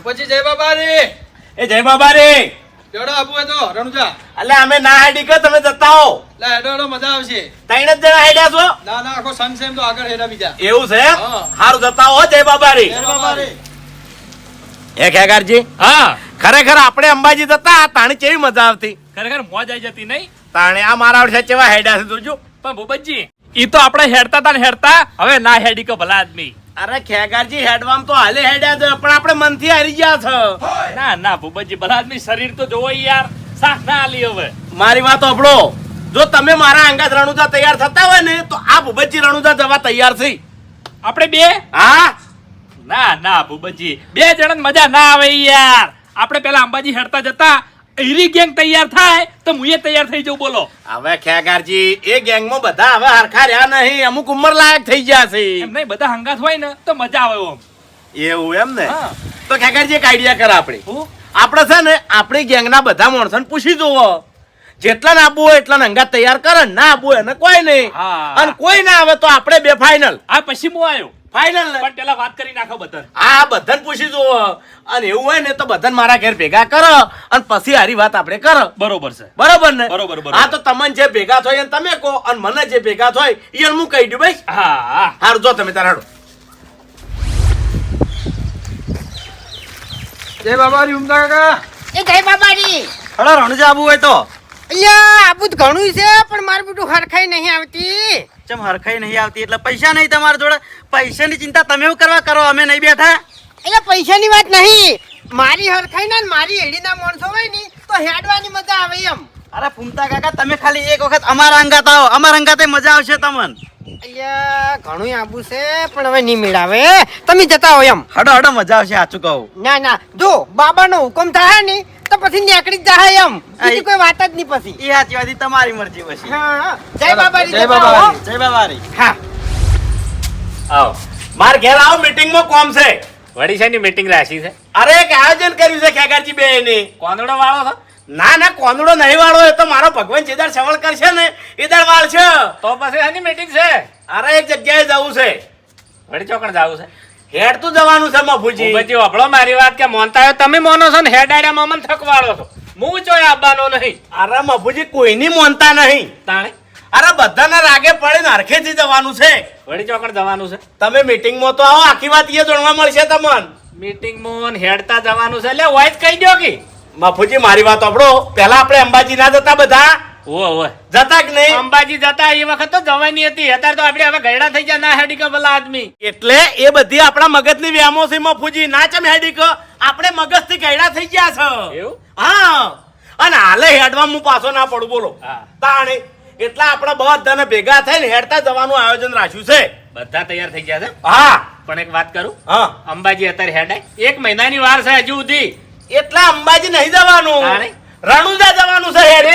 પછી જય બાબા રે. એ જય બાબા રે. કેવડો આપવું હોય તો રણુજા. એટલે અમે ના હેડી કે તમે જતા હો. લે હેડો મજા આવશે. 3 જ જણા હેડ્યા છો? ના ના આખો સંઘ છે એમ તો આગળ હેડા બીજા. એવું છે? હા. હારું જતા હો. જય બાબા રે. જય બાબા રે. એ ખેગારજી, હા ખરેખર આપણે અંબાજી જતા તાણી કેવી મજા આવતી. ખરેખર મોજ આવી જતી નહીં તાણે આ મારા વડે કેવા હેડ્યા છે જોજો. પણ ભૂપતજી ઈ તો આપણે હેડતા તા ને હેડતા હવે ના હેડી કે ભલા આદમી. અરે ખેગારજી હેડવામ તો હાલે હેડ્યા છે પણ આપણે મનથી હારી ગયા છે. ના ના ભૂપતજી ભલા આદમી શરીર તો જોવો યાર સાથ ના આલી હવે. મારી વાત સાંભળો, જો તમે મારા અંગાત રણુજા તૈયાર થતા હોય ને તો આ ભૂપતજી રણુજા જવા તૈયાર છે. આપણે બે હા ના ના ભૂપતજી બે જણા મજા ના આવે યાર. આપણે પેલા અંબાજી હેડતા જતા એરી ગેંગ તૈયાર થાય તો હું એ તૈયાર થઈ જાઉં. બોલો હવે ખેગારજી એ ગેંગમાં બધા હવે હરખા રહ્યા નહીં, અમુક ઉંમર લાયક થઈ ગયા છે. એમ નહીં બધા હંગાત હોય ને તો મજા આવે ઓમ. એવું એમ ને? હા. તો ખેગારજી એક આઈડિયા કર આપણે. હું? આપણે છે ને આપણી ગેંગના બધા માણસોને પૂછી જોવો, જેટલા ના આપવું હોય એટલા અંગાત તૈયાર કરે, ના આપવું હોય એને કોઈ નહીં. હા. અને કોઈ ના આવે તો આપણે બે ફાઇનલ. આ પછી હું આવ્યો ફાઇનલ ને? પણ પેલા વાત કરી નાખો બધા. આ બધાને પૂછી જોવો અને એવું હોય ને તો બધાને મારા ઘેર ભેગા કરો અને પછી હારી વાત આપણે કરો. બરોબર છે. બરોબર ને? બરોબર, બરોબર. હા તો તમને જે ભેગા થાય એને તમે કહો અને મને જે ભેગા થાય એને હું કહી દઉં ભાઈ. હા હા હારું જો તમે તાર હાડો. જય બાબા રી ઉમદા કાકા. એ જય બાબાજી. હળો રણુજા આબુ હોય તો અલ્યા આબુ તો ઘણું છે પણ મારું બેટું હરખાઈ નહીં આવતી. ચમ હરખાઈ નહીં આવતી એટલે પૈસા નહીં તમારા જોડે. પૈસાની ચિંતા તમે એવું કરવા કરો, અમે નહીં બેઠા. એટલે પૈસાની વાત નહીં, મારી હરખાઈ ના ને મારી એડીના માણસો હોય ને તો હેડવાની મજા આવે એમ. અરે ફૂમતા કાકા તમે ખાલી એક વખત અમારા અંગાત આવો, અમારા અંગાતે મજા આવશે તમને. અલ્યા ઘણું આબુ છે પણ હવે નહીં મેળાવે, તમે જતા હો એમ. હડો હડો મજા આવશે સાચું કહું. ના ના જો બાબાનો હુકમ થાય ને તો પછી નીકળી જ જાય એમ, બીજી કોઈ વાત જ નહીં પછી. એ સાચી વાત, ઈ તમારી મરજી પછી. હા હા. જય બાબાજી. જય બાબાજી. જય બાબા રે. હા આવો માર ઘેર આવો, મીટિંગમાં કોમ છે. વડી છે ની મીટિંગ રાખી છે. અરે એક આયોજન કર્યું છે ખેગારજી બે ને. કોંદડો વાળો છે ના ના કોંદડો નહીં વાળો, એ તો મારો ભગવાન જેદાર સવળ કરશે ને એદાર વાળ છે. તો પછી આની મીટિંગ છે. અરે એક જગ્યાએ જવું છે. વડી ચોકણ જાવું છે. હેડ તો જવાનું છે મફુજી. ભૂપતજી વાપરો મારી વાત કે મોનતા હોય તમે મોનો છો ને હેડાડ્યા માં મને થકવાડો છો. હું ચોય આવવાનો નહીં. અરે મફુજી કોઈની મોનતા નહીં. તાણે અરે બધાના રાગે પડે ને હરખેથી જવાનું છે. વડી ચોકણ જવાનું છે. તમે મીટિંગમાં તો આવો, આખી વાત એ જાણવા મળશે તમને. મીટિંગ માં હેડતા જવાનું છે એટલે વાઈસ કહી દો કે મફુજી મારી વાત સાંભળો, પહેલા આપણે અંબાજી ના જતા બધા ઓય જતા કે નહીં? અંબાજી જતા એ વખત તો જવાની હતી, અત્યારે તો આપણે હવે ગયડા થઈ ગયા ના હેડી કે ભલા આદમી. એટલે એ બધી આપણા મગજની વ્યામો છે મફુજી, ના ચમ હેડી કે આપણે મગજથી ગયડા થઈ ગયા છે. એવું? હા અને હાલે હેડવા હું પાછો ના પડું બોલો. હા. તાણે એટલા આપણે બધાને ભેગા થઈને હેડતા જવાનું આયોજન રાખ્યું છે. બધા તૈયાર થઈ ગયા છે. હા પણ એક વાત કરું, હા અંબાજી અત્યારે હેડાય 1 મહિનાની વાર છે હજુ સુધી. એટલા અંબાજી નહીં જવાનું, તાણે? રણુજા જવાનું છે. હેડ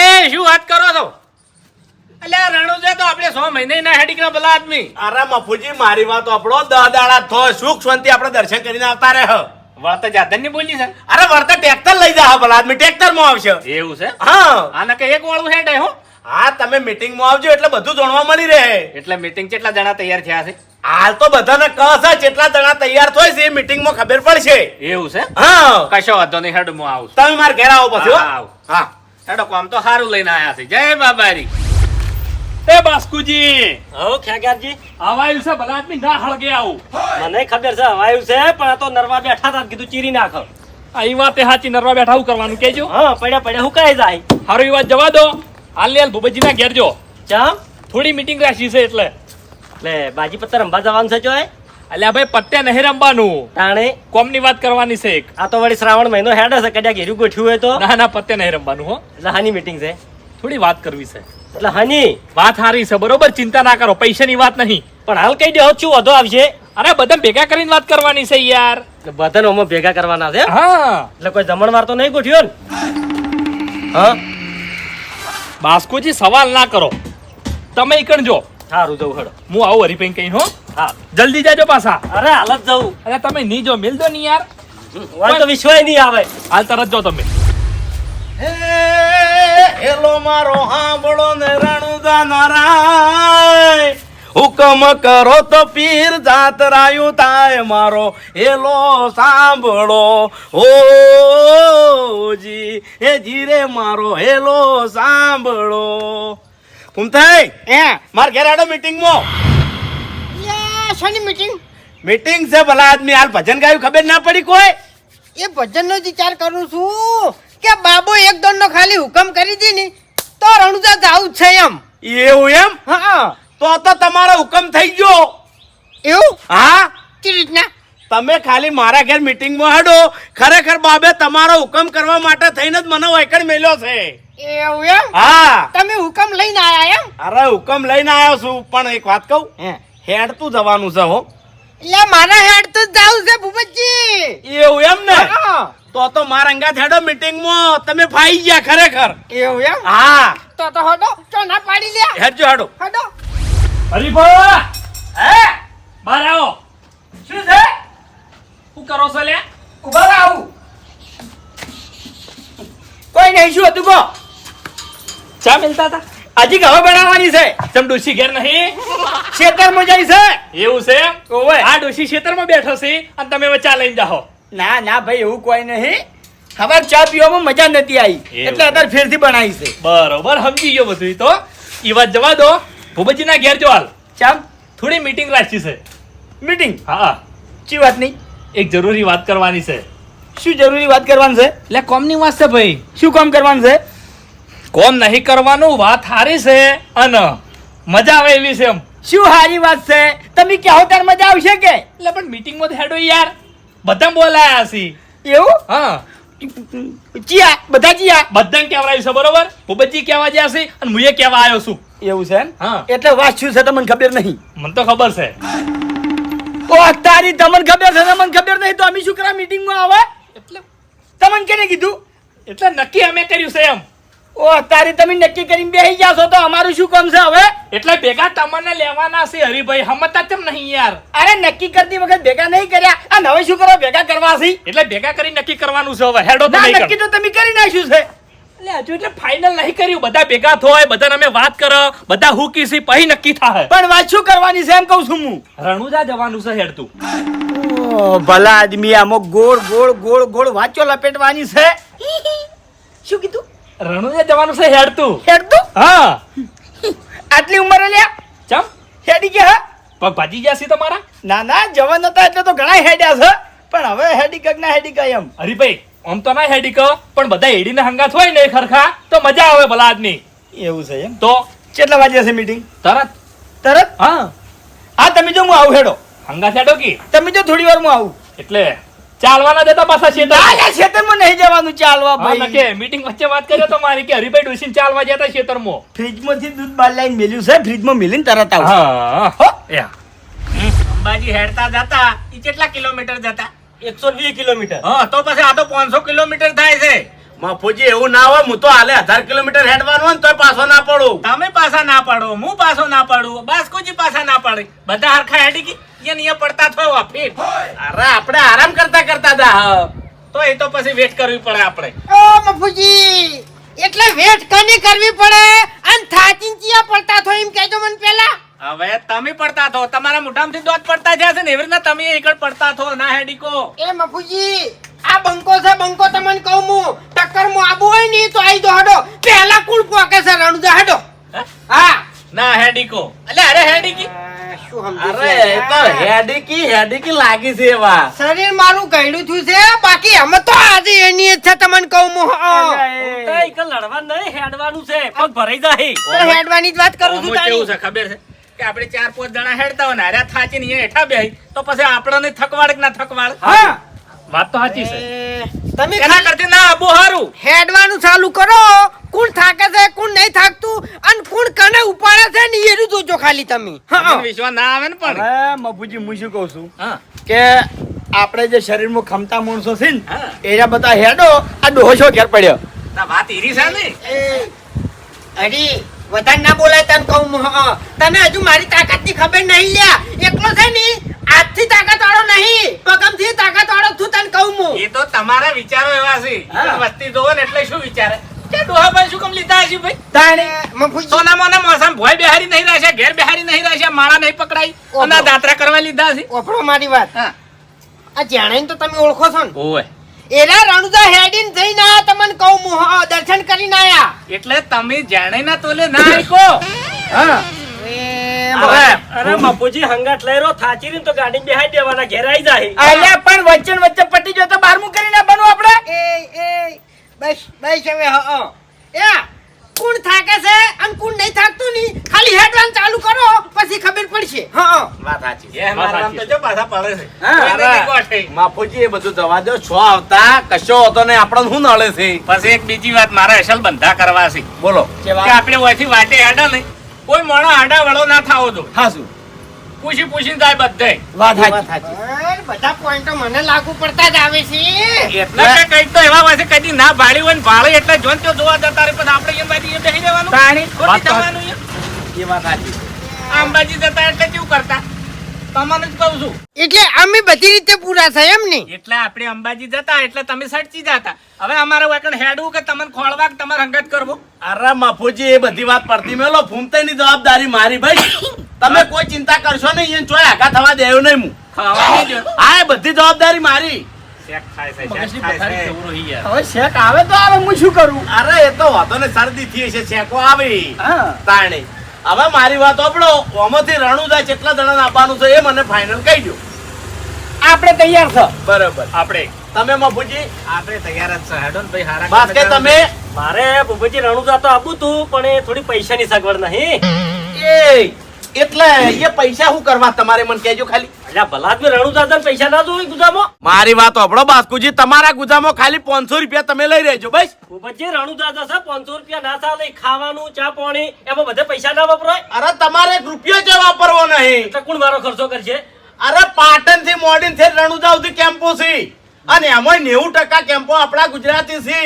એ શું વાત કરો છો? અલ્યા રણુજા તો આપણે 100 મહિને ના હેડી કે ભલા આદમી. અરે મફુજી મારી વાત આપણો 10 દાડા થો સુખ શાંતિ આપણે દર્શન કરીને આવતા રહે. વાત જાદન ની બોલી છે. અરે વર્તે ટ્રેક્ટર લઈ જા ભલા આદમી, ટ્રેક્ટર માં આવશે. એવું છે? હા આને કે એક વાળું હેડાય હો. હા તમે મીટિંગ માં આવજો એટલે બધું જાણવા મળી રહે. એટલે મીટિંગ કેટલા જણા તૈયાર થયા છે? હાલ તો બધાને કહે છે જેટલા જણા તૈયાર થાય છે એ મીટિંગ માં ખબર પડશે. એવું છે? હા કશો વાંધો નહીં, હેડ હું આવું છું. તમે મારા ઘેર આવો પછી હો. હા, આવું. હા હેડો કામ તો સારું લઈને આયા છે. જય બાબારી. એ બાસ્કુજી હો ખેગારજી, આવાયું છે ભલા આદમી ના હળગે આવું. મને ખબર છે હવાયું છે પણ આ તો નરવા બેઠા હતા કીધું ચીરી નાખો. આ ઈ વાત સાચી, નરવા બેઠા હું કરવાનું કેજો. હા પડ્યા પડ્યા હુકાઈ જાય. હારું ઈ વાત જવા દો. હાલ ભૂપતજી ના ઘેર જો, ચમ થોડી મીટિંગ રાખી છે એટલે. એટલે બાજી પત્તર રંબા જવાનું છે ચોય. અલ્યા ભાઈ પત્તે નહીં રમવાનું, તાણે કોમની વાત કરવાની છે એક. આ તો વળી શ્રાવણ મહિનો હેડે છે, કદાચ ઘેરું ગોઠ્યું હોય તો. ના ના પત્તે નહીં રમવાનું હો. એટલે હાની મીટિંગ છે? થોડી વાત કરવી છે. એટલે હાની વાત સારી છે બરોબર, ચિંતા ના કરો, પૈસાની વાત નહીં. પણ હાલ કઈ દે શું વધો આવશે? અરે બધા ભેગા કરીને વાત કરવાની છે યાર. બધાને અમે ભેગા કરવાના છે. હા એટલે કોઈ જમણવાર તો નહીં ગોઠ્યો ને? હા બાસ્કુજી સવાલ ના કરો, તમે ઈકણ જો. સારું જવું હડો. હું આવું હરીભાઈ કઈ હો. હા જલ્દી જાજો પાછા. અરે હાલત જવું. અરે તમે નહીં જો મિલ દો ને યાર. હોય તો વિશ્વાય નહીં આવે. હાલ તરત જો તમે. હે હેલો મારો હાંભળો ને રણુજા નારાય, હુક હુકમ કરો તો પીર જાતરાયું થાય મારો હેલો સાંભળો ઓ જી એ જીરે મારો હેલો સાંભળો ફૂમતાઈ હે માર ઘેર આડો મીટિંગમાં યા શની મીટિંગ મીટિંગ છે ભલા આદમી હાલ ભજન ગાયું ખબર ના પડી કોઈ એ ભજનનો જ વિચાર કરું છું કે બાબો એક દોડનો ખાલી હુકમ કરી દી ને તો રણુજા જાવું જ છે એમ. એવું એમ હા તો તમારો હુકમ થઈ ગયો એવું હા કેવી રીતના તમે ખાલી મારા ઘેર મીટિંગમાં હાડો ખરેખર બાબે તમારો હુકમ કરવા માટે થઈને જ મને વાયકડ મેલ્યો છે એવું એમ હા તમે હુકમ લઈને આયા એમ અરે હુકમ લઈને આવ્યો છું પણ એક વાત કહું હે હેડતું જવાનું છે હો એટલે મારા હેડ તો જાવું છે ભૂપતજી. એવું એમ ને હા તો મારા અંગાત હેડો મીટિંગમાં તમે ફાઈ ગયા ખરેખર એવું એમ હા તો હડો ચો ના પાડી લે હેડજો હેડો હડો હરીભા હે બહાર આવો. શું છે શું કરો છો લે? ઉભા આવું કોઈ નહીં શું હતું કો ચા મિલતા હતા? હજી હવે બનાવવાની છે ચમ ડોશી ઘેર નહીં? ખેતરમાં જાય છે એવું છે એમ? ઓવે. આ ડોશી ખેતરમાં બેઠો છે અને તમે હવે ચા લઈને જાઓ. ના ના ભાઈ એવું કોઈ નહીં ખબર ચા પીવામાં મજા નથી આવી એવું. એટલે અત્યારે ફેરથી બનાવી છે બરોબર સમજી ગયો બધું. ઈ તો ઈ વાત જવા દો. ભૂપતજીના ઘેર જો હાલ ચાલ થોડી મીટિંગ રાખી છે. મીટિંગ હા, ચી વાત નહીં એક જરૂરી વાત કરવાની છે. શું જરૂરી વાત કરવાની છે એટલે કોમની વાત છે ભાઈ. શું કામ કરવાનું છે કોમ નહીં કરવાનું, વાત સારી છે અને મજા આવે એવી છે એમ. શું સારી વાત છે તમે કહો ત્યારે મજા આવશે કે એટલે પણ મીટિંગમાં તો હેડો યાર, બધા બોલાયા છે. એવું હા, ચિયા બધા ચિયા બધાને કહેવાયું છે બરોબર. ભૂપતજી કહેવા ગયા છે અને હું એ કહેવા આવ્યો છું. એવું છે એમ? હા. એટલે વાત શું છે તમને ખબર નહીં મને તો ખબર છે. ઓ તારી તમને ખબર છે તમને ખબર નહીં તો અમે શું કરવા મીટિંગમાં આવે એટલે તમને કેને કીધું એટલે નક્કી અમે કર્યું છે એમ. ઓ તારી તમે નક્કી કરીને બેસી જાશો તો અમારું શું કામ છે હવે એટલે ભેગા તમને લેવાના છે હરીભાઈ. હમતા કેમ નહીં યાર? અરે નક્કી કરતી વખત ભેગા નહીં કર્યા અને હવે શું કરો ભેગા કરવા છે એટલે ભેગા કરી નક્કી કરવાનું છે હવે. હેડો તો ના નહીં નક્કી કરો. તો તમે કરી નાખ્યું છે એટલે હજુ એટલે ફાઇનલ નહીં કર્યું. બધા ભેગા થોય, બધાને અમે વાત કરો, બધા હું કીસી પછી નક્કી થાય. પણ વાત શું કરવાની છે એમ કહું છું હું રણુજા જવાનું છે હેડતું. ઓ ભલા આદમી આમાં ગોળ ગોળ ગોળ ગોળ વાંચો લપેટવાની છે શું કીધું રણુજા જવાનું છે હેડતું. હેડતું હા, આટલી ઉંમરે લ્યા ચમ હેડી કે હા પગ ભાજી જશે તમારા? ના ના જવાન હતા એટલે તો ઘણા હેડ્યા છે પણ હવે હેડી કક ના હેડી કઈ એમ હરીભાઈ આમ તો ના હેડી કહો, પણ બધા હેડીને હંગાત હોય ને ખરખા તો મજા આવે ભલા આદમી. એવું છે એમ તો કેટલા વાગે છે મીટિંગ તરત તરત હા હા તમે જો હું આવું હેડો હંગાત હેડો કી. તમે જો થોડી વાર હું આવું એટલે ચાલવાના જતા પાછા છે આ ખેતરમાં નહીં જવાનું ચાલવા ભાઈ કે મીટિંગ વચ્ચે વાત કર્યો તો મારી કે હરીભાઈ ડોસીને ચાલવા જતા ખેતરમાં. ફ્રીજમાંથી દૂધ બહાર લાવીને મેલ્યું છે ફ્રીજમાં મેલીને તરત આવું હા હો યા. અંબાજી હેડતા જતા ઈ કેટલા કિલોમીટર જતા 120 કિલોમીટર હા તો પછી આ તો 500 કિલોમીટર થાય છે. મફુજી એવું ના હોય હું તો હાલે 1000 કિલોમીટર હેડવાનું હોય ને તોય પાછો ના પડું તમે પાછા ના પાડો, હું પાછો ના પાડું, બસ કોઈ પાછા ના પાડે, બધા હરખા હેડી ગઈ અહીંયા પડતા થયો વાફી. અરે આપણે આરામ કરતા કરતા દા તો એ તો પછી વેટ કરવી પડે આપણે. ઓ મફુજી એટલે વેટ કની કરવી પડે અને થાચીન ચિયા પડતા થો એમ કહેજો મને પહેલા. હવે તમે પડતા થો, તમારા મોઢામાંથી દોત પડતા જશે ને એવી રીતના તમે એકડ પડતા થો ના હેડીકો. એ મફુજી આ બંકો છે બંકો તમને કહું હું ટક્કર માં આબુ હોય ને તો આઈ દો હડો પહેલા કુલ પોકે છે રણુજા હડો. હા ના હેડીકો એટલે અરે હેડીકી શું અરે એ તો હેડીકી લાગી છે એવા શરીર મારું ગયડું થયું છે બાકી અમે તો આજે એની જ છે તમને કહું હું લડવા નહીં હેડવાનું છે પગ ભરાઈ જાય તો હેડવાની જ વાત કરું છું આમાં કેવું તારી. છે ખબર છે કે આપણે 4-5 જણા હેડતા હોય ને હાર્યા થાચીને અહીંયા હેઠા બેહી તો પછી આપણને થકવાડ કે ના થકવાડ. હા વાત તો સાચી છે. તમે એના ખાલી કરતી ના આબુ હારું. હેડવાનું ચાલુ કરો કોણ થાકે છે કોણ નહીં થાકતું અને કોણ કને ઉપાડે છે ને એનું જોજો ખાલી તમે. તમને વિશ્વાસ ના આવે ને પણ. અરે મફુજી હું શું કહું છું હા કે આપણે જે શરીરમાં ખમતા માણસો છે ને હા. એના બધા હેડો આ ડોહો ઘેર પડ્યો ના વાત ઈરી છે ને. અરે વધારે ના બોલાય તને કહું હું. તને હજુ મારી તાકાત ની ખબર નહીં લ્યા એકલો છે ને આજથી તાકાત વાળો નહીં પગમથી તાકાત વાળો છું તને કહું હું. એ તો તમારા વિચારો એવા છે. હા. વસ્તી જોવો ને એટલે શું વિચારે કે ડોહાભાઈ શું કામ લીધા હશે ભાઈ? તાણી મફુજી સોના મોના મોસામ ભોય બેહારી નહીં રહેશે, ઘેર બેહારી નહીં રહેશે, માળા નહીં પકડાય અને આ દાતરા કરવા લીધા છે. ઓફળો મારી વાત હા. આ જાણે તો તમે ઓળખો છો ને ઓય. એરા રણુજા હેડીન જઈને આયા તમને કહું હું દર્શન કરીને આયા એટલે તમે જાણે ના તોલે ના આઈકો. હા અરે બાપુજી હંગાટ લઈ રહ્યો થાચી રીન તો ગાડી બેહાઈ દેવાના ઘેર આવી જાય. અલ્યા પણ વચ્ચે પટી ગયો તો 12મું કરીને આવવાનું આપણે. એ બસ હવે એ કોણ થાકે છે અને કોણ નહીં થાકતું નહીં ખાલી હેડવાનું ચાલુ કરો પછી ખબર પડશે વાત સાચી. એ મારા નામ તો જો પાછા પડે છે. હા, કોઈને અરે, નહીં ગોઠે. માફુજી એ બધું જવા દો. છો આવતા કશો હતો ને આપણને શું નડે છે? પછી એક બીજી વાત મારે અસલ બંધા કરવા છે બોલો. કે આપણે ઓયથી વાટે હેડા નહીં, કોઈ મોણો આડા વળો ના થાવો દો. હા શું પૂછીને જાય બધે. વાત સાચી. પણ બધા પોઈન્ટો મને લાગુ પડતા જ આવે છે એટલે નકે કંઈક તો એવા હોય છે કદી ના ભાળી હોય ને ભાળે એટલે જોન તો જોવા જતા રહે, પછી આપણે એમ બાજુ બેસી રહેવાનું. તાણી ખોટી વાત તો જવાનું એમ. એ વાત સાચી. અંબાજી જતા એટલે કેવું કરતા તમને જ કહું છું. એટલે અમે બધી રીતે પૂરા થાય એમ ને એટલે આપણે અંબાજી જતા એટલે તમે સડચી જતા. હવે અમારે વાકણ હેડવું કે તમને ખોળવા કે તમારે હંગાત કરવો. અરે માફુજી એ બધી વાત પડતી મેલો ફૂમતાની જવાબદારી મારી ભાઈ. તમે કોઈ ચિંતા કરશો નહીં, એને ચોય આઘા થવા દેવું નહીં હું. ખાવાની જ હા એ બધી જવાબદારી મારી. શેક થાય છે, મગજની શેક થાય પથારી છે. જવરો હી યાર. હવે શેક આવે તો આવે, હું શું કરું? અરે એ તો વાતો ને શરદી થી છે, શેકો આવી તાણે. હવે મારી વાત સાંભળો, ઓમાંથી રણુજા કેટલા જણા આપવાનું છે એ મને ફાઇનલ કહી દો. આપણે તૈયાર છો? બરોબર. આપણે તમે મફુજી આપણે તૈયાર જ છે. હેડો ને ભાઈ હારા બસ કે તમે મારે બાપુજી રણુજા તો આપવું તું પણ એ થોડી પૈસાની સગવડ નહીં. એ એટલે એ પૈસા શું કરવા તમારે મને કહેજો ખાલી. એટલે ભલા આદમી રણુજા જઈને પૈસા ના જોઈ ગુજામાં. મારી વાત સાંભળો બાસ્કુજી, તમારા ગુજામાં ખાલી 500 રૂપિયા તમે લઈ રહેજો બસ. બાપુજી રણુજા જશે 500 રૂપિયા ના ચાલે, ખાવાનું ચા પાણી એમાં બધે પૈસા ના વપરાય. અરે તમારે 1 રૂપિયો જ વાપરવો નહીં. એટલે કોણ મારો ખર્ચો કરશે? અરે પાટણ થી મોડીન થી રણુજા સુધી કેમ્પો છે અને એમાં 90% કેમ્પો આપણા ગુજરાતી છે.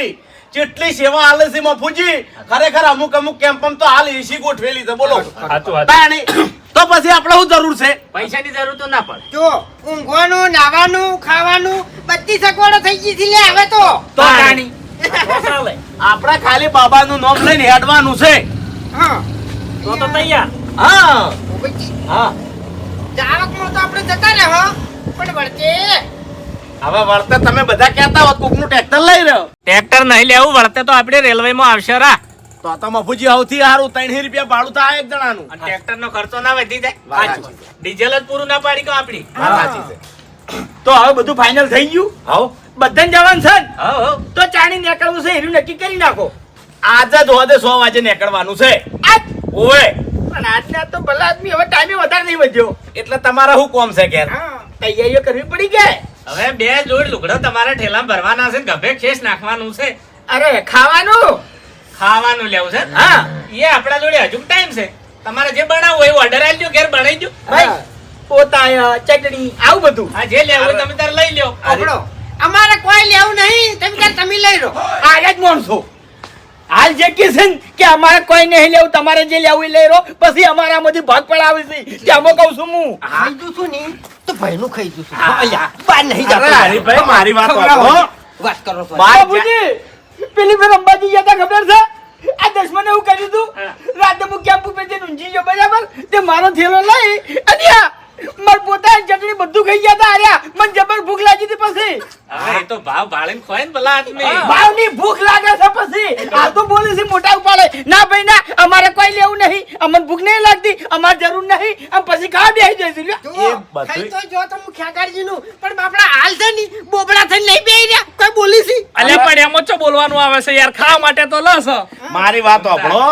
જેટલી સેવા આલે છે મફુજી, ખરેખર અમુક કેમ્પમ તો હાલ એસી ગોઠવેલી છે. બોલો તાણી. તો પછી આપણે શું જરૂર છે? પૈસાની જરૂર તો ના પડે. જો ઊંઘવાનું નાવાનું ખાવાનું બધી સગવડો થઈ ગઈ છે લે હવે તો તો તાણી તો ચાલે. આપણે ખાલી બાબાનું નામ લઈને હેડવાનું છે. હા તો તો તૈયાર. હા બાપુજી, હા. જાવકમાં તો આપણે જતા રહે હો પણ વળતે હવે વળતે તમે બધા કહેતા હોત કોકનું ટ્રેક્ટર લઈ રહ્યો ટ્રેક્ટર નહીં લેવું વળતે તો આપણે રેલવે માં આવશે રા. તો મફુજી સૌથી સારું 3 રૂપિયા ભાડું થાય એક જણાનું. અને ટ્રેક્ટર નો ખર્ચો ના વધી જાય. વાત સાચી છે. ડીઝલ જ પૂરું ના પાડી કે આપડી. વાત સાચી છે. તો હવે બધું ફાઇનલ થઈ ગયું? હાઉ બધાને જવાનું છે ને? હા તો ચાણી નીકળવું છે એનું નક્કી કરી નાખો. આજે જ હોદે 100 વાગે નીકળવાનું છે. આજ ઓય પણ આજના તો ભલા આદમી હવે ટાઈમે વધારે નહીં વધ્યો એટલે તમારા શું કોમ છે ઘેર? તૈયારીઓ કરવી પડી ગઈ. હવે 2 જોડ લુગડો તમારે ઠેલા ભરવાના છે, ગભે ખેસ નાખવાનું છે, અરે ખાવાનું ખાવાનું લેવું છે. હા એ આપણા જોડે હજુ ટાઈમ છે. તમારે જે બનાવવું હોય ઓર્ડર આલજો, ઘેર બનાવી દો. ભાઈ પોતા ચટણી આવું બધું આ જે લેવું હોય તમે તારે લઈ લ્યો. આપણો અમારે કોઈ લેવું નહીં તમે તાર તમે લઈ લો આજ જ માણસો હાલ જે કે છે ને કે અમારે કોઈ નહીં લેવું, તમારે જે લેવું એ લઈ લો, પછી અમારામાંથી ભાગ પડાવે છે કે અમે કહું છું હું. ખાઈ દઉં છું ને તો ભાઈનું ખાઈ દઉં છું અલ્યા બાર નહીં અરે હરીભાઈ, મારી વાત ખવડાવો. સાંભળો. વાત કરો છો બાપુજી, પેલી ફેર અંબાજી ગયા તા ખબર છે? આ દસમાને એવું કર્યું હતું, રાતે હું કેમ્પ ઉપર જઈને ઊંઘી ગયો બરાબર, તે મારો થેલો લઈ અને માર પોતાની ચટણી બધું ખાઈ ગયા તા. આર્યા મને જબર ભૂખ લાગી હતી પછી. હવે એ તો ભાવ ભાળીને ખોય ને ભલા આદમી. ભાવની ભૂખ લાગે છે પછી આ તો બોલે છે મોટા ઉપાડે, ના ભાઈ ના અમારે કોઈ લેવું નહીં, અમને ભૂખ નહીં લાગતી, અમારે જરૂર નહીં, આમ પછી ખાવા બેસી જઈશું લ્યો. જો, ખાઈ તો જો તો હું ખ્યાગારજીનું, પણ બાપડા હાલ છે ની બોબડા થઈને નહીં બેહી રહ્યા કોઈ બોલી છે અલ્યા પણ એમાં ચો બોલવાનું આવે છે યાર, ખાવા માટે તો લસ. મારી વાત સાંભળો.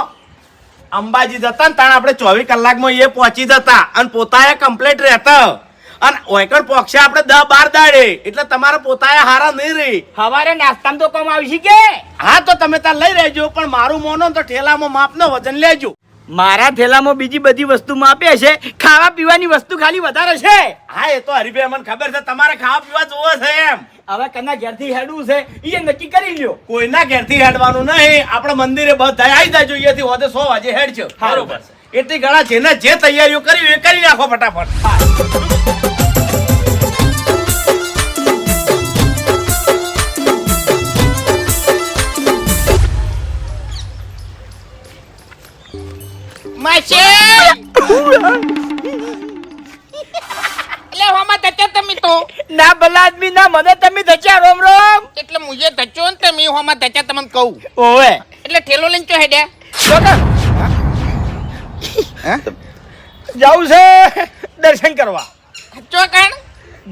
અંબાજી જતા ને તાણ આપણે 24 કલાકમાં એ પહોંચી જતા અને પોતાએ કમ્પ્લીટ રહેતા અને ઓયકણ પોક્ષે આપણે 10-12 દાડે એટલે તમારે પોતાએ હારા નહીં રહી. હવારે નાસ્તામાં તો કમ આવશે કે હા તો તમે તાર લઈ રહેજો, પણ મારું મોનો તો ઠેલામાં માપનો વજન લેજો. મારા થેલામાં બીજી બધી વસ્તુ માપે છે, ખાવા પીવાની વસ્તુ ખાલી વધારે છે. હા એ તો હરીભાઈ મને ખબર છે તમારે ખાવા પીવા જોવો છે એમ. હવે કના ઘેરથી હેડવું છે એ નક્કી કરી લ્યો. કોઈના ઘેરથી હેડવાનું નહીં, આપણે મંદિરે બધા આવી જાય જોઈએ થી હોદે 100 વાગે હેડજો. બરોબર છે. એટલી ઘણા જેને જે તૈયારીઓ કરી એ કરી નાખો ફટાફટ. માસે એટલે હોમાં ધચ્યા તમે તો ના ભલા આદમી ના મને તમે ધચ્યા રોમ રોમ. એટલે મુજે ધચ્યો ને તમે હોમાં ધચ્યા તમને કહું ઓવે એટલે ઠેલો લઈને ચો હેડ્યા જાઉં છે દર્શન કરવા. ચો કણ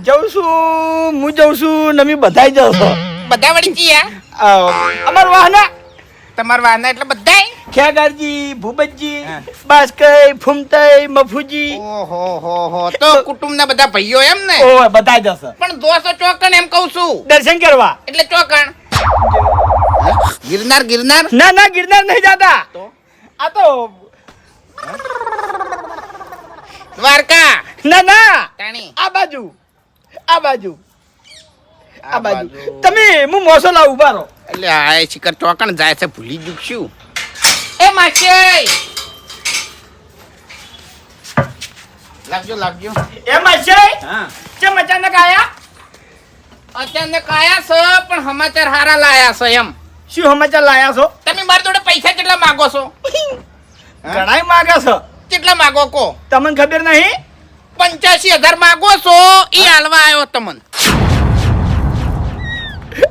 જઉં છું હું જઉં છું ને અમે બધાય જાઉં છો. બધા વળી જીયા અમાર વાહના તમાર વાના એટલે બધાય ખેગારજી ભૂપતજી બાસ્કઈ ફૂમતઈ મફુજી ઓહો હો હો તો કુટુંબના બધા ભાઈઓ એમ ને ઓવે બધાય જશે પણ દોસ્તો ચોકણ એમ કહું છું દર્શન કરવા. એટલે ચોકણ ગિરનાર ગિરનાર ના ના ગિરનાર નહીં જાતા. આ તો દ્વારકા ના ના તાણી આ બાજુ આ બાજુ આ બાજુ તમે હું મોસો લાવ ઉભા રહો. એટલે આ શિખર ચોકણ જાય છે ભૂલી ગયું શું એ માસે લાવજો લાવજો એમાં છે ચમ અચાનક આયા. અચાનક આયા છો પણ સમાચાર હારા લાયા છો એમ શું સમાચાર લાયા છો? તમે મારી જોડે પૈસા કેટલા માંગો છો ઘણાય માગે છો કેટલા માંગો કો તમને ખબર નહીં? 85,000 માંગો છો ઈ હાલવા આવ્યો તમને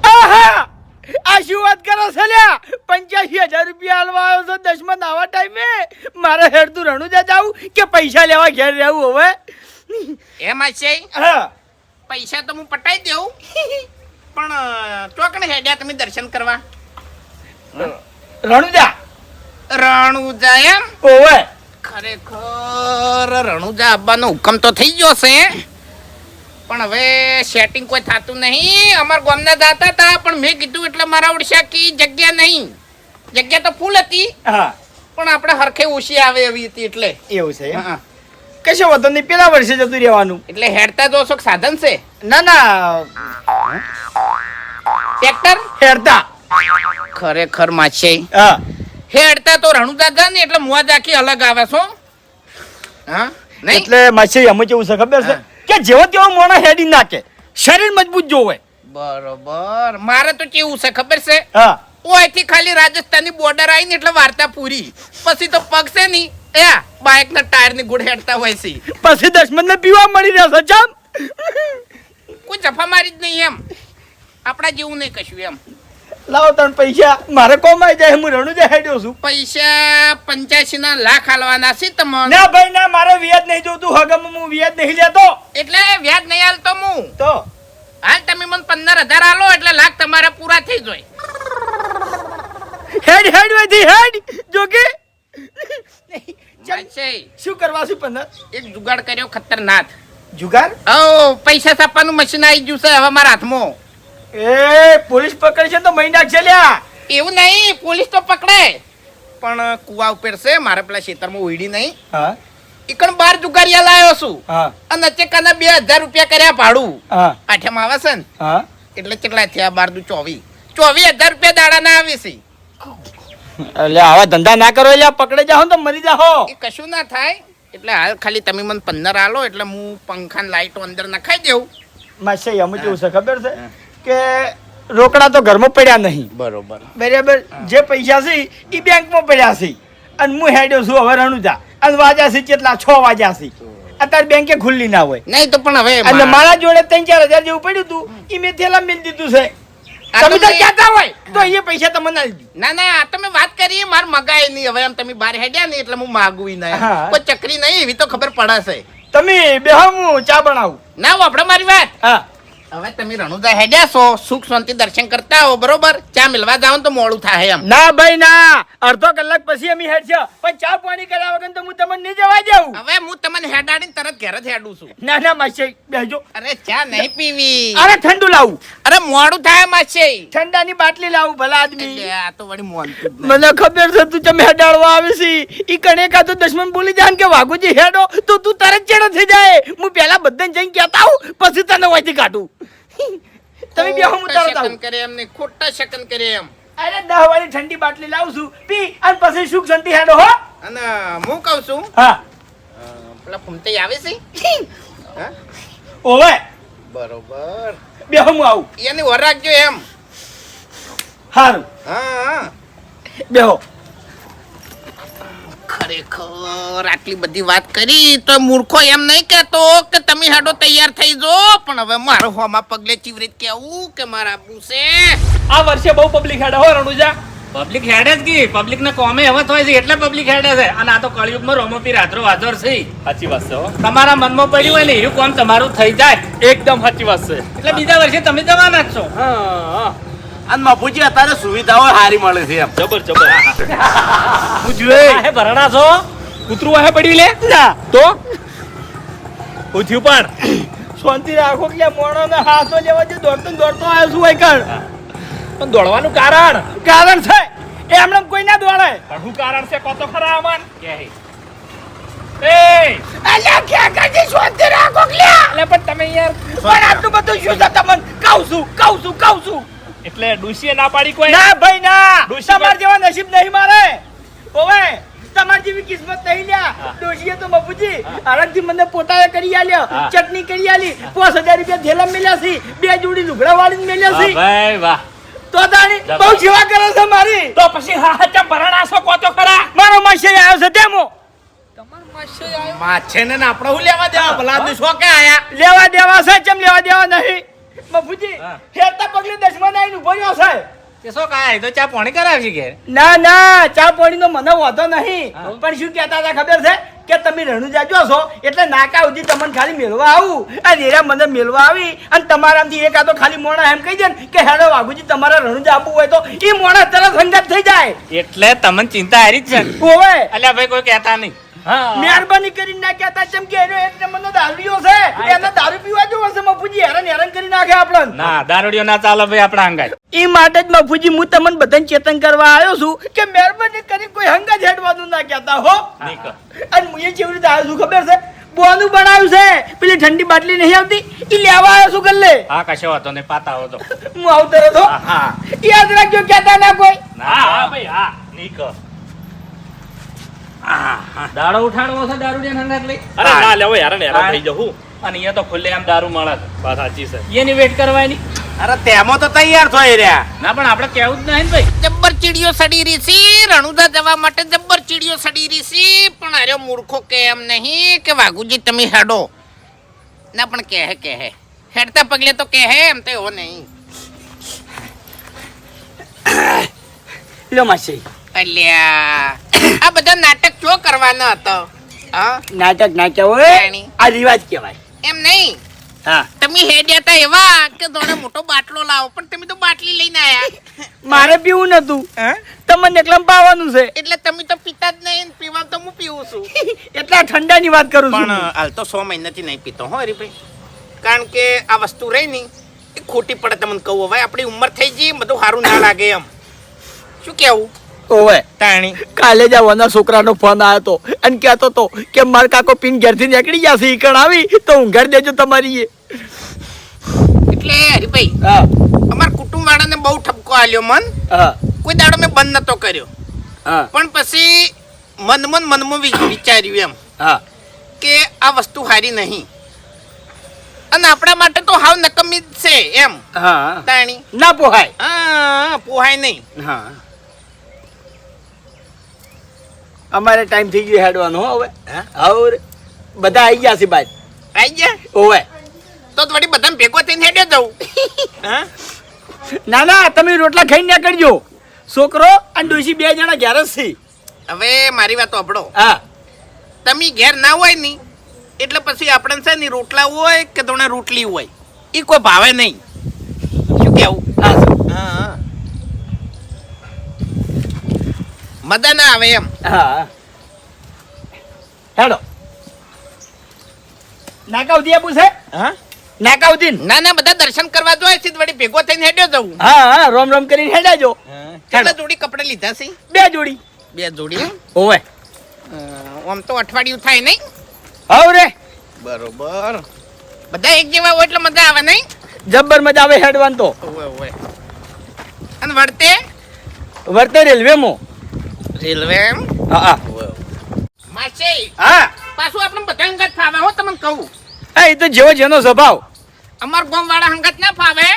આહા! આ શું વાત કરો છો લ્યા? 85,000 રૂપિયા હાલવા આવ્યો છો દસમા આવા ટાઈમે? મારે હેડતું રણુજા જાવું કે પૈસા લેવા ઘેર રહેવું હવે? એમ છે હા પૈસા તો હું પટાઈ દેવું પણ ચોકણે હેડ્યા તમે દર્શન કરવા રણુજા રણુજા એમ ઓવે ખરેખર રણુજા આવવાનો હુકમ તો થઈ ગયો છે પણ હવે સેટિંગ કોઈ થતું નહીં અમાર ગામના જાતા હતા પણ મેં કીધું એટલે મારા ઓળશા કી જગ્યા નહીં જગ્યા તો ફૂલ હતી હા પણ આપણે હરખે ઓછી આવે એવી હતી એટલે એવું છે એમ? હા. કશો વાંધો નહીં પેલા વર્ષે જતું રહેવાનું. એટલે હેડતા જોશો કે સાધન છે ના ના ટ્રેક્ટર હેડતા. ખરેખર માછે હા હેડતા તો રણુજા જા ને એટલે મોજ આખી અલગ આવે છો હા નહીં એટલે માછી અમે કેવું છે ખબર છે કે જેવો તેવો મોણા હેડી નાખે શરીર મજબૂત જોવે. બરોબર મારે તો કેવું છે ખબર છે હા ઓયથી ખાલી રાજસ્થાનની બોર્ડર આવી ને એટલે વાર્તા પૂરી પછી તો પગ છે ની એ બાઇક ના ટાયર ની ગુડ હેડતા હોય છે પછી દશમન ને પીવા મળી રહેશે ચમ. કોઈ જફા મારી જ નહીં એમ આપણા જેવું નહીં કશું એમ લાવો તને પૈસા મારે કોમ આવી જાય હું રણુજા હેડ્યો છું. પૈસા 85 ના લાખ હાલવાના છે તમને ના ભાઈ ના મારે વ્યાજ નહીં જોતું હગમ હું વ્યાજ નહીં લેતો. એટલે વ્યાજ નહીં હાલતો હું તો હાલ તમે મને 15,000 હાલો એટલે લાખ તમારા પૂરા થઈ જાય હેડ હેડ વેથી હેડ જોકે ચાલશે. શું કરવા છું 15 એક જુગાડ કર્યો ખતરનાક જુગાર? ઓ પૈસા છાપવાનું મશીન આવી ગયું છે હવે મારા હાથમાં એ પોલીસ પકડશે તો મહિના છે લ્યા. એવું નહીં પોલીસ તો પકડે પણ કુવા ઉપર છે મારે પેલા ખેતરમાં ઉડી નહીં હા ઈકણ 12 જુગારિયા લાવ્યો છું હા અને ચેકાના 2,000 રૂપિયા કર્યા ભાડું હા આઠમ આવે છે ને હા એટલે કેટલા થયા 12 દુ 24,000 રૂપિયા દાડા ના આવે છે એટલે આવા ધંધા ના કરો એટલે પકડે જાઓ ને તો મરી જાઓ. એ કશું ના થાય એટલે હાલ ખાલી તમે મને 15 આલો એટલે હું પંખા લાઈટો અંદર નખાઈ દેવું માસી અમે કેવું છે ખબર છે કે રોકડા તો ઘરમાં પડ્યા નહીં બરોબર બરાબર જે પૈસા છે એ બેંકમાં પડ્યા છે અને હું હેડ્યો છું હવે રણુજા અને વાગ્યા છે કેટલા 6 વાગ્યા છે અત્યારે બેંકે ખુલ્લી ના હોય નહીં તો પણ હવે અને મારા જોડે 3-4 હજાર જેવું પડ્યું હતું એ મેં થેલા મેળ દીધું છે. આ તો તમે તો મેં- કહેતા હોય તો એ પૈસા તમને ના લીધું. ના ના આ તમે વાત કરી માર મગાય નહીં હવે એમ તમે બહાર હેડ્યા નહીં એટલે હું માગું નહીં હા. કોઈ ચકરી નહીં એવી તો ખબર પડશે તમે બેહો હું ચા બનાવું. ના વાપડો મારી વાત હા હવે તમે રણુજા હેડ્યા છો સુખ શાંતિ દર્શન કરતા હો બરોબર ચા મિલવા જાવ તો મોડું થાય એમ ના ભાઈ ના અડધો કલાક પછી અમે હેડશે પણ ચા પાણી કર્યા વગર તો હું તમને નહીં જવા દઉં. હવે હું તમને હેડાડીને તરત ઘરે જ હેડું છું ના ના માસી બેહજો. અરે ચા નહીં પીવી અરે ઠંડુ લાવું અરે મોડું થાય માસે ઠંડાની બાટલી લાવું ભલા આદમી. એટલે આ તો વળી મોનતું જ નહીં. મને ખબર છે તું તમે હેડાડવા આવે છે ઈ કણે કા તો દશમન બોલી જાય ને કે વાઘુજી હેડો તો તું તરત ચેડો થઈ જાય. હું પહેલા બધાને જઈને કહેતા આવું પછી તને વાંચી કાઢું. તમે બેહો હું ખોટા તરત શકન આવું. કરે એમ નહીં ખોટા શકન કરે એમ અરે 10 વાળી ઠંડી બાટલી લાવું છું પી અને પછી સુખ શાંતિ હેડો હો. અને હું કહું છું હા પેલા ફૂમતે આવે છે હા? ઓવે બરોબર બેહો હું આવું. એને વર રાખજો એમ હારું હા હા બેહો. ખરેખર આટલી બધી વાત કરી તો મૂર્ખો એમ નહીં કહેતો કે તમે હેડો તૈયાર થઈ જો, પણ હવે મારો હોમાં પગલે ચીવરીત કેવું કે મારા આબુ છે. આ વર્ષે બહુ પબ્લિક હેડે હો રણુજા. પબ્લિક હેડે જ કી પબ્લિક ને કોમે હવત હોય છે એટલે પબ્લિક હેડે છે. અને આ તો કળિયુગમાં રોમોપી રાત્રો વાજોર છે. સાચી વાત છે હો. તમારા મનમાં પડ્યું હોય ને એવું કામ તમારું થઈ જાય એકદમ સાચી વાત છે. એટલે બીજા વર્ષે તમે જવાના જ છો. હા અને બાપુજી અત્યારે સુવિધાઓ સારી મળે છે એમ જબર જબર. હું જોઈ હે ભરણા છો કૂતરું વાહે પડી લે ના તો પૂછ્યું પણ શાંતિ રાખો કે મોણો ને હાથો લેવા જે દોડતો ને દોડતો આવ્યો છું હોય કણ પણ દોડવાનું કારણ કારણ છે એમને કોઈ ના દોડે પણ શું કારણ છે કોતો ખરા આમાં એ અલ્યા ક્યાં કાજી શાંતિ રાખો કે એટલે પણ તમે યાર પણ આટલું બધું શું છે તમને કહું છું એટલે ડુસીએ ના પાડી કોઈ ના ભાઈ ના ડોશી તમાર જેવા નસીબ નહીં મારે ઓવે તમાર જેવી કિસ્મત નહીં લ્યા ડોશીએ તો બાપુજી આરામથી મને પોતાએ કરી આલ્યો હા. ચટણી કરી આલી 5000 રૂપિયા થેલા મેલ્યા છે 2 જોડી લુગડા વાળીને મેલ્યા વાહ છે ભાઈ વાહ. તો તાણી બહુ સેવા કરે છે મારી તો પછી હા ચમ ભરણાશો કોતો ખરા મારો માસે આવ્યો છે તેમો માછે ને આપણે હું લેવા દેવા ભલા આદમી શો કે આયા લેવા દેવા છે ચમ લેવા દેવા નહીં બાપુજી હા. હેરતા પગલે દશમન આવીને ઉભો રહ્યો છે તે શું કાંઈ તો ચા પાણી કરાવશે ઘેર. ના ચા પાણીનો મને વાંધો નહીં પણ શું કહેતા હતા ખબર છે કે તમે રણુજા જો છો એટલે નાકા સુધી તમને ખાલી મેળવા આવું અને એરા મને મેળવા આવી અને તમારામાંથી એક આ તો ખાલી મોણા એમ કહી દે ને કે હેડો વાઘુજી તમારે રણુજા આપવું હોય તો એ મોણા તરત સંગત થઈ જાય એટલે તમને ચિંતા હારી જ છે ને. ઓવે અલ્યા ભાઈ કોઈ કહેતા નહીં. હા મહેરબાની કરીને ના કહેતા ચમ કે એનો એક નંબરનો દારૂડિયો છે એને દારૂ પીવા જો હશે મફુજી હેરાન કરી નાખે આપણને ના દારૂડિયો ના ચાલે ભાઈ આપણા અંગાજ. એ માટે જ મફુજી હું તમને બધાને ચેતન કરવા આવ્યો છું કે મહેરબાની કરી કોઈ હંગા હેડવાનું ના કહેતા હો નહીં કર. અને હું એ કેવી રીતે આવ્યો છું ખબર છે બોનું બનાવ્યું છે પેલી ઠંડી બાટલી નહીં આવતી એ લેવા આવ્યો છું ગલ્લે હા કશો વાતો નહીં પાતા હો તો. હું આવતો રહ્યો છું. હા યાદ રાખજો કહેતા ના કોઈ હા ભાઈ હા નહીં કર. દાડો ઉઠાડવો છે દારૂડિયા અંગાજ લઈ. અરે ના લેવો યાર હેરાન થઈ જવું. અને અહીંયા તો ખુલ્લે આમ દારૂ મળે છે. વાત સાચી છે. એની વેટ કરવાની. અરે તેમાં તો તૈયાર થઈ રહ્યા ના પણ આપણે કેવું જ નહીં ને ભાઈ. જબ્બર ચીડીઓ સડી રહી છે રણુદા જવા માટે જબ્બર ચીડીઓ સડી રહી છે, પણ અરે મૂર્ખો કે એમ નહીં કે વાઘુજી તમે હેડો ના, પણ કહે હેડતા પગલે તો કહે એમ તો એવો નહીં. લો માસી અલ્યા આ બધા નાટક ક્યો કરવાના હતા? હા નાટક ના કહેવાય જાણી. આ રિવાજ કહેવાય એમ નહીં, હા તમે હેડ્યા હતા એવા કે દોડે મોટો બાટલો લાવો, પણ તમે તો બાટલી લઈને આયા. મારે પીવું નતું તમને એકલા પાવાનું છે એટલે તમે તો પીતા જ નહીં, પીવા તો હું પીવું છું. એટલા ઠંડાની વાત કરું છું પણ હાલ તો 100 મહિનાથી નહીં પીતો હો હરીભાઈ, કારણ કે આ વસ્તુ રહી ની એ ખોટી પડે. તમને કહું હવે આપણી ઉંમર થઈ ગઈ, બધું સારું ના લાગે એમ. શું કેવું ઓવે તાણી? કાલે જ આવવાના છોકરાનો ફોન આવ્યો તો અને કહેતો તો કે માર કાકો પીન ઘેરથી નીકળી ગયા છે ઈકણ આવી તો ઊંઘાડી દેજો તમારી એ એટલે હરીભાઈ હા અમાર કુટુંબ વાળાને બહુ ઠપકો આલ્યો મન, હા કોઈ દાડો મેં બંધ નતો કર્યો, હા પણ પછી મનમાં વિચાર્યું એમ હા કે આ વસ્તુ સારી નહીં અને આપણા માટે તો હાવ નકમી જ છે એમ. હા તાણી ના પોહાય હા પોહાય નહીં. હા અમારે ટાઈમ થઈ ગયો હેડવાનો હો હવે હવે બધા આવી ગયા છે બાદ આઈ ગયા ઓવે તો વળી બધાને ભેગો થઈને હેડ્યો જવું. હા ના ના તમે રોટલા ખાઈને નીકળજો, છોકરો અને ડોશી 2 જણા ઘેર જ છે. હવે મારી વાત સાંભળો, હા તમે ઘેર ના હોય ની એટલે પછી આપણે છે ને રોટલા હોય કે તમને રોટલી હોય એ કોઈ ભાવે નહીં. શું કેવું? હા મજા ના આવે એમ. હા હેડો નાકા ઉધી આપું છે હા નાકા ઉધી ના ના બધા દર્શન કરવા જોઈએ છે વળી ભેગો થઈને હેડ્યો જવું. હા હા રોમ રોમ કરીને હેડાજો. કેટલા જોડી કપડા લીધા છે? 2 જોડી 2 જોડી એમ? ઓવે આમ તો અઠવાડિયું થાય નહીં? હવ રે બરોબર. બધા એક જેવા હોય એટલે મજા આવે નહીં? જબ્બર મજા આવે હેડવાન તો. ઓવે અને વળતે વર્તે રેલવેમાં રેલવે એમ? હા હા માસી હા પાછું આપણે બધા અંગત ફાવે હો, તમને કહું. હા એ તો જેવો જેનો સ્વભાવ. અમાર ગામ વાળા અંગત ના ફાવે,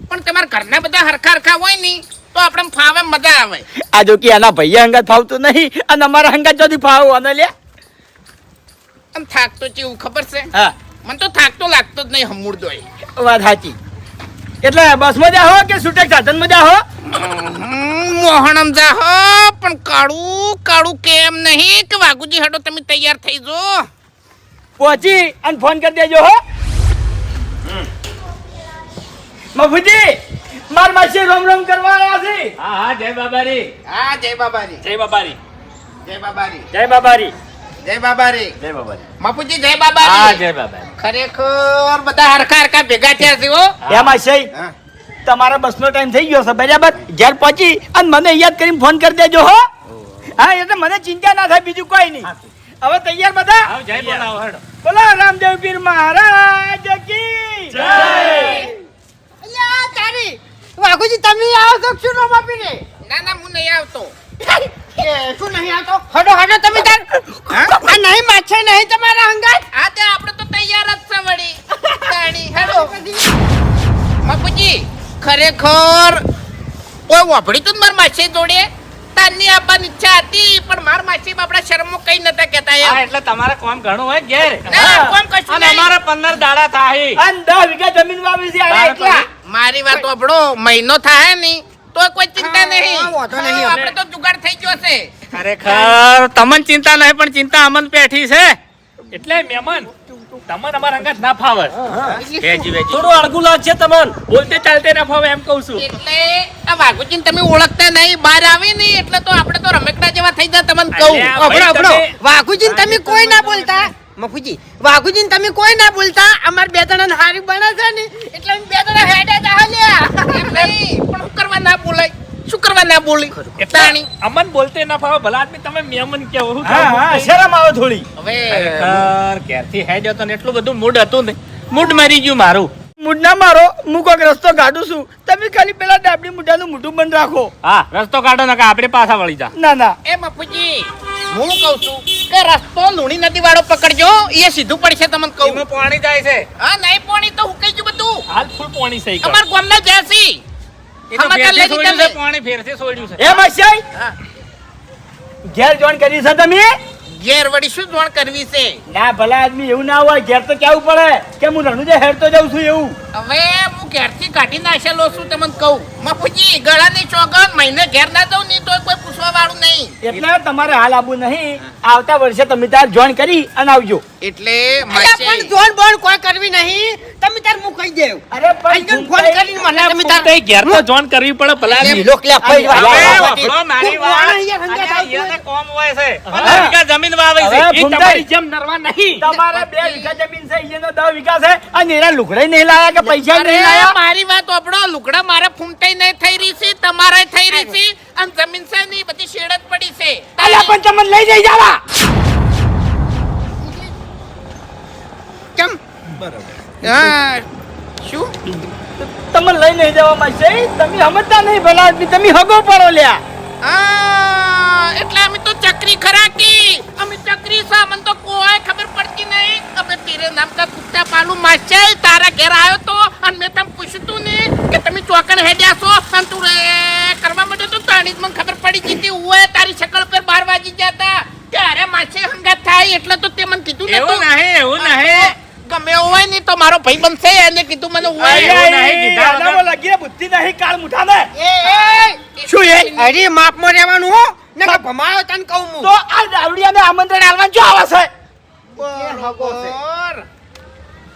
પણ તમારા ઘરના બધા હરખા હરખા હોય ની તો આપણે ફાવે મજા આવે. આ જો કે આના ભૈયા હંગાત ફાવતું નહીં અને અમારા હંગાત જોથી ફાવો અને લે અને થાક તો કેવું ખબર છે? હા મને તો થાક તો લાગતો જ નહીં હમુરદોય. વાત સાચી. એટલે બસમાં જાહો કે સુટેક સાધનમાં જાહો? મોહણમ જા હો પણ કાળું કેમ નહીં કે વાઘુજી હડો તમે તૈયાર થઈ જો. પહોંચી અને ફોન કરી દેજો હો. મફુજી માર માસી રોમ રોમ કરવા આવ્યા છે. હા હા જય બાબારી. હા જય બાબારી. જય બાબારી. જય બાબારી. જય બાબારી. જય બાબારી. જય બાબારી. બાપુજી જય હા બાબારી. જય બાબારી. ખરેખર બધા હરખા ભેગા થયા છે હો. એ માસી હા. તમારા બસનો ટાઈમ થઈ ગયો છે બરાબર. ઘેર પહોંચી અને મને યાદ કરીને ફોન કરી દેજો હો. હા એટલે મને ચિંતા ના થાય બીજું કોઈ નહીં. હવે તૈયાર બધા? આવ જય બોલાવો હેડો. બોલો રામદેવ પીર મહારાજ કી જય. અલ્યા તારી વાઘુજી તમે આવો તો શું નો બાપીને ના હું નહીં આવતો. શું નહીં આવતો હડો તમે તાર આ નહીં માછે નહીં તમારા હંગાત આ તે આપણે તો તૈયાર જ છે વળી. તાણી હેડો. બાપુજી ખરેખર કોઈ વાપડી તું માર માસી જોડે તારની આપવાની ઈચ્છા હતી પણ માર માસી બાપડા શરમમાં કઈ નતા કહેતા હા એમ. એટલે તમારે કામ ઘણું હોય ઘેર. ના કોમ કશું અને નહીં. અમારે 15 દાડા થાય. અને 10 વીઘા જમીન વાવી છે આયા એટલા. મારી વાત સાંભળો મહિનો થાય ની તો કોઈ ચિંતા નહીં. વાંધો નહીં. આપણે તો જુગાડ થઈ ગયો છે. ખરેખર તમને ચિંતા નહીં પણ ચિંતા અમન પેઠી છે. એટલે મહેમાન તમને અમારા અંગાત ના ફાવે. Veggie veggie. થોડું અળગું લાગશે તમને. બોલતે ચાલતે ના ફાવે એમ કહું છું. એટલે આ વાઘુજીને તમે ઓળખતા નહીં બહાર આવી નહીં એટલે તો આપણે તો રમેકડા જેવા થઈ જાય તમને કહું. અલ્યા, અભડો અભડો તમે- વાઘુજીને તમે કોઈ ના બોલતા મફુજી વાઘુજીને તમે કોઈ ના બોલતા અમાર બે જણાને હારી બને છે ને એટલે અમે બે જણા હેડે જ હાલ્યા એમ નહીં, પણ શું કરવા ના બોલાય? શું કરવા ના બોલી? તાણી. અમન બોલતે ના ફાવે ભલા આદમી તમે મહેમાન કેવો શું હા કહું? હા શરમ આવે થોડી. હવે ખરેખર ઘેરથી હેડ્યો તો ને એટલું બધું મૂડ હતું ને મૂડ મરી ગયું મારું. મૂડ ના મારો હું કોઈક રસ્તો કાઢું છું તમે ખાલી પેલા ડાબડી મુઢાનું મોઢું બંધ રાખો. હા રસ્તો કાઢો ને આપણે પાછા વળી જા. ના ના એ મફુજી હું કહું છું કે રસ્તો લુણી નદી વાળો પકડજો એ સીધું પડશે તમને કહું. એમાં પાણી જાય છે. હા નહીં પોણી તો હુકાઈ ગયું બધું. હાલ ફૂલ પાણી સહી કર. અમાર ગામના જ્યાંસી એ તો સમાચાર ફેરથી લઈ છોડ્યું લીધા છે, પાણી ફેરથી છોડ્યું છે. એ માસી હા. ઘેર જોઈન કરી છે તમે? ઘેર વળી શું જોણ કરવી છે? ના ભલા આદમી એવું ના હોય ઘેર તો કેવું પડે કે હું રણુજે હેડતો જાઉં છું એવું. હવે હું ઘેરથી કાઢી નાખેલો છું તમને કહું. મફુજી ગળાની ચોગન મહિને ઘેર ના જાઉં નહીં તો કોઈ પૂછવા વાળું નહીં. એટલે તમારે હાલ આવું નહીં. આવતા વર્ષે તમે તાર જોઈન કરી અને આવજો. એટલે અલ્યા પણ જોન બોન કોઈ કરવી નહીં તમે તાર હું કહી દેવ અરે આઈજન ફોન કરીને મને તમે તાર તે ઘેર તો જોન કરવી પડે ભલા આદમી. લોક લે ફરી હવે વાત. વાપરો મારી કોણ વાત. અહીંયા હંગાત અને આવતું અહીંયાને કોમ હોય છે. હા. 15 વીઘા જમીન વાવી છે. હવે એ ફૂંકાઈ. તમારી જેમ નરવા નહીં. તમારે 2 વીઘા જમીન છે એનો 10 વીઘા છે અને એના લુગડાઈ નહીં લાયા કે પૈસા અરે નહીં લાયા. મારી વાત સાંભળો લુગડા મારે ફૂમતાઈ નહીં થઈ રહી છે તમારે થઈ રહી છે અને જમીન છે ની બધી શેડ જ પડી છે. અલ્યા પણ તમને લઈ જઈ જાવા. કેમ હા શું તમને લઈ નહીં જવા માંગશે તમે સમજતા નહીં ભલા આદમી તમે હગો પડો લ્યા. એટલે અમે તો ચક્રી ખરા કી અમે ચક્રી સા મને તો કોઈ ખબર પડતી નહીં. અમે તેરે નામ કા કુત્તા પાલું માસે તારા ઘેર આવ્યો તો અને મેં તને પૂછ્યું તું ને કે તમે ચોકણ હેડ્યા છો અને તું રે કરવા માટે તો તાણી જ મને ખબર પડી જીતી હોય તારી શકલ પર 12 વાગી જતા કે અરે માસે હંગાત થાય એટલે તો તે મને કીધું એવું નતું. નહીં એવું નહીં. ગમે એવું હોય ને તો મારો ભાઈ બનશે એને કીધું મને હોય. એવું નહીં કીધા વગર. આનામાં લગીને બુદ્ધિ નહીં કાળ મુઠાને. એ શું એ? અરે માપમાં રહેવાનું હો ને કે ભમાયો તને કહું હું તો આ દારૂડિયાને આમંત્રણ આલવાનું શું આવે છે? બરોબર.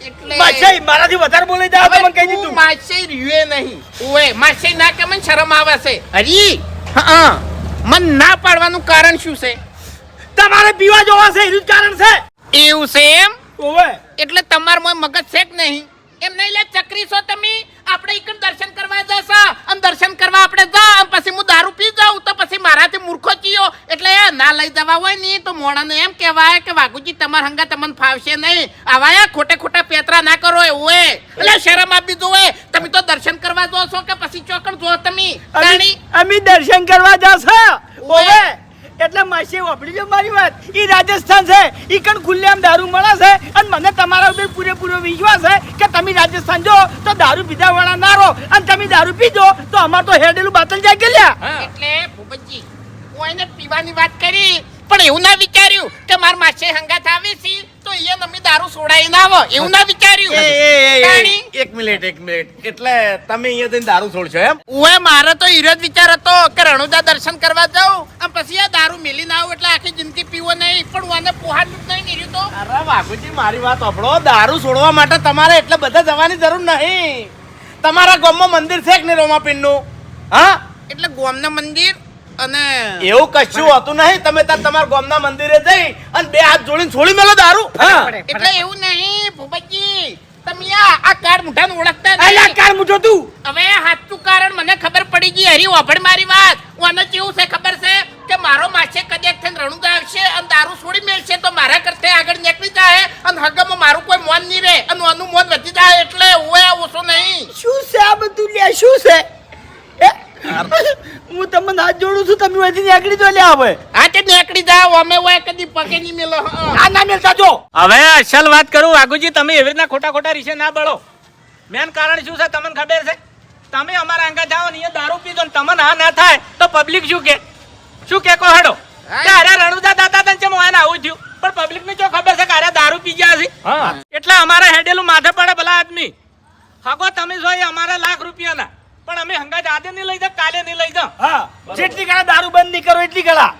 એટલે માસી મારાથી વધારે બોલી જાય તો મને કહી દીધું. માસે રીવે નહીં ઓય માસે ના કે મને શરમ આવે છે હરી હા મન ના પાડવાનું કારણ શું છે? તમારે પીવા જોવા છે એનું જ કારણ છે. એવું છે એમ? ઓવે એટલે તમાર મોય મગજ છે કે નહીં? એમ નહીં લે ચક્રી છો તમે આપણે ઈકન દર્શન કરવા જશો અને દર્શન કરવા આપણે જા અને પછી હું દારૂ પી જાઉં તો પછી મારાથી મૂર્ખો ચીયો એટલે એ ના લઈ જવા હોય ને તો મોણાને એમ કહેવાય કે વાઘુજી તમાર હંગા તમને ફાવશે નહીં આવા ખોટે ખોટા પેતરા ના કરો એવું એટલે શરમ આપી જોવે તમે તો દર્શન કરવા જો છો કે પછી ચોકડ જો તમે તાણી અમે દર્શન કરવા જશો. ઓવે એટલે માસી વાપરી જો મારી વાત. ઈ રાજસ્થાન છે, ઈ કણ ખુલ્લેઆમ દારૂ મળે છે અને મને તમારા ઉપર પૂરેપૂરો વિશ્વાસ છે કે તમે રાજસ્થાન જો તો દારૂ પીધા વાળા ના રહો અને તમે દારૂ પીજો તો અમાર તો હેડેલું બાતલ જાય કે લ્યા. એટલે ભૂપતજી કોઈને પીવાની વાત કરી પણ એવું ના વિચાર્યું કે માર માસે હંગાત આવે છે તો એ નમી દારૂ છોડાઈ ના આવે એવું ના વિચાર્યું. તાણી? એક મિનિટ એટલે તમે અહીંયા જઈને દારૂ છોડશો એમ? ઓએ મારે તો હીરો જ વિચાર હતો કે રણુજા દર્શન કરવા જાઉં અને પછી આ દારૂ મિલી ના આવું એટલે આખી જિંદગી પીવો નહીં પણ વાને પોહાતું જ નહીં નીર્યું તો. અરે વાઘુજી મારી વાત સાંભળો. દારૂ છોડવા માટે તમારે એટલે બધા જવાની જરૂર નહીં. તમારા ગામમાં મંદિર છે કે નહીં રોમાપીરનું? હા, એટલે ગોમના મંદિર અને એવું કશું હોતું નહીં. તમે તાર તમારા ગામના મંદિરે જઈ અને બે હાથ જોડીને છોડી મેલો દારૂ. એટલે એવું નહીં ભૂપતજી તમે આ કાર મુઠાને ઓળખતા અલ્યા નહીં. કાર મૂઠો તું. હવે હાચું કારણ મને ખબર પડી ગઈ હરી વાપડ મારી વાત. ઓને કેવું છે ખબર છે કે મારો માસે કદાચ થઈને રણુજા આવશે અને દારૂ છોડી મેલશે તો મારા કરતે આગળ નીકળી જાય અને હગામાં મારું કોઈ મોન નહીં રહે અને ઓનું મોન વધી જાય એટલે ઓએ ઓછો નહીં. શું છે આ બધું લે? શું છે? હું તમને હાથ જોડું છું, તમે અહીંથી નીકળી જો લે હવે. હા તે નીકળી જાવ અમે ઓએ કદી પગે નહીં મેલો. આ ના મેલતા જો. હવે અસલ વાત કરું વાઘુજી, તમે એવી રીતના ખોટા રીશે ના બળો. મેન કારણ શું છે તમને ખબર છે? તમે અમારા અંગા જાઓ ને એ દારૂ પીધો ને તમને આ ના થાય તો પબ્લિક શું કે કહો હેડો કે અરે રણુજા દાતા તને ચમ વાયને આવું થયું પણ પબ્લિક ને જો ખબર છે કે અરે દારૂ પી ગયા છે એટલે અમારે હેડેલું માથે પડે ભલા આદમી. હગો તમે જોઈએ અમારા લાખ રૂપિયાના પણ અમે હંગા જાતે નહીં લઈ જાવ કાલે નહીં લઈ જાવ. હા, જેટલી ગળા દારૂ બંધ નહીં કરો એટલી ગળા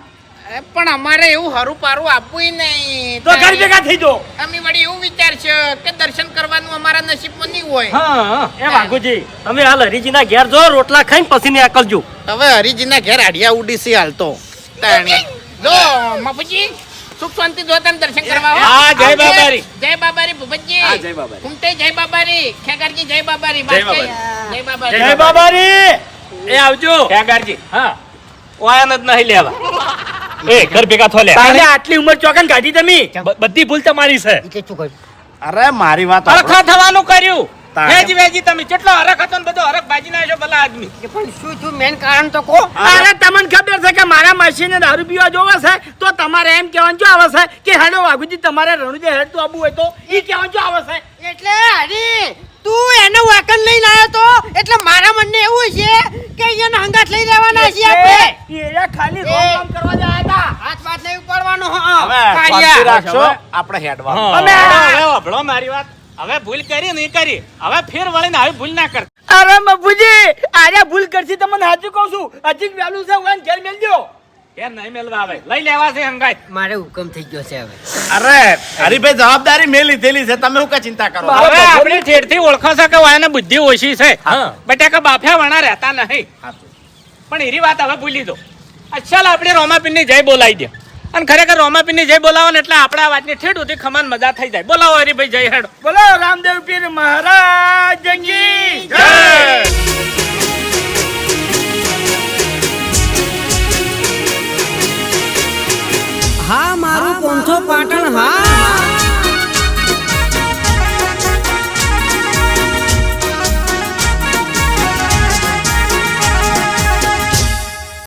પણ અમારે એવું હરું પારું આપવું નહીં. તો ઘર ભેગા થઈ જો. અમે વળી એવું વિચારશે કે દર્શન કરવાનું અમારા નસીબમાં નહીં હોય. હા એ વાઘુજી તમે હાલ હરીજીના ઘેર જો રોટલા ખાઈને પછી ને આકલજો. હવે હરીજીના ઘેર આડિયા ઉડી છે હાલ તો. તાણી. જો મફુજી સુખ શાંતિ જો તમે દર્શન કરવા આવો. હા, જય બાબારી. જય બાબારી ભૂપતજી. હા, જય બાબારી. કુમતે જય બાબારી. ખેગારજી જય બાબારી. જય બાબારી. જય બાબારી. જય બાબારી. એ આવજો ખેગારજી. હા ઓયાન જ નહીં લેવા. એ ઘર ભેગા થો લે. તારે આટલી ઉંમર ચોકન કાઢી તમે. બધી ભૂલ તમારી છે. અરે મારી વાત હરખા સાંભળો. થવાનું કર્યું. તારે. વેજી તમે કેટલો હરખ હતો ને બધો હરખ ભાજી નાખ્યો ભલા આદમી. પણ શું મેન કારણ તો કહો. અરે તમને ખબર છે કે મારા માસીને દારૂ પીવા જોવે છે તો તમારે એમ કહેવાનું જો આવે છે કે હેડો વાઘુજી તમારે રણુજે હેડ તો આબુ હોય તો ઈ કહેવાનું જો આવે છે. એટલે હરી તું એનો વાકન લઈને આવ્યો તો એટલે મારા મનને એવું છે કે અહીંયા હંગાત લઈ લેવાના છીએ આપણે. એ ખાલી રોમ કરવા જાય હતા. હાથ વાત નહીં ઉપાડવાનો. હવે શાંતિ રાખશો. આપણે હેડવાનું. અમે હવે વાપરો મારી વાત. હવે ભૂલ કરી નહીં કરી. હવે ફેર વળીને આવી ભૂલ ના કરતા. અરે મફુજી આરે ભૂલ કરશી તમને સાચું કહું છું. હજી વહેલું છે વાન ઘેર મેલજો. કેમ નહીં મેલવા આવે? લઈ લેવા છે હંગાત. મારે હુકમ થઈ ગયો છે હવે. અરે હરીભાઈ જવાબદારી મેં લીધેલી છે. તમે શું કા ચિંતા કરો? હવે આપણે ઠેરથી ઓળખો છો કે વાયને બુદ્ધિ ઓછી છે. બેટા કે બાફ્યા વણા રહેતા નહીં. પણ એરી વાત હવે ભૂલી દો. ચાલ આપણે રોમાપીરની જય બોલાવી દે. અને ખરેખર રોમાપીરની જય બોલાવો ને એટલે આપણા વાતની ઠેઠ સુધી ખમાન મજા થઈ જાય. બોલાવો હરીભાઈ જય હેડો. બોલો રામદેવ પીર મહારાજ કી જય. હા મારું 500 પાટણ હા.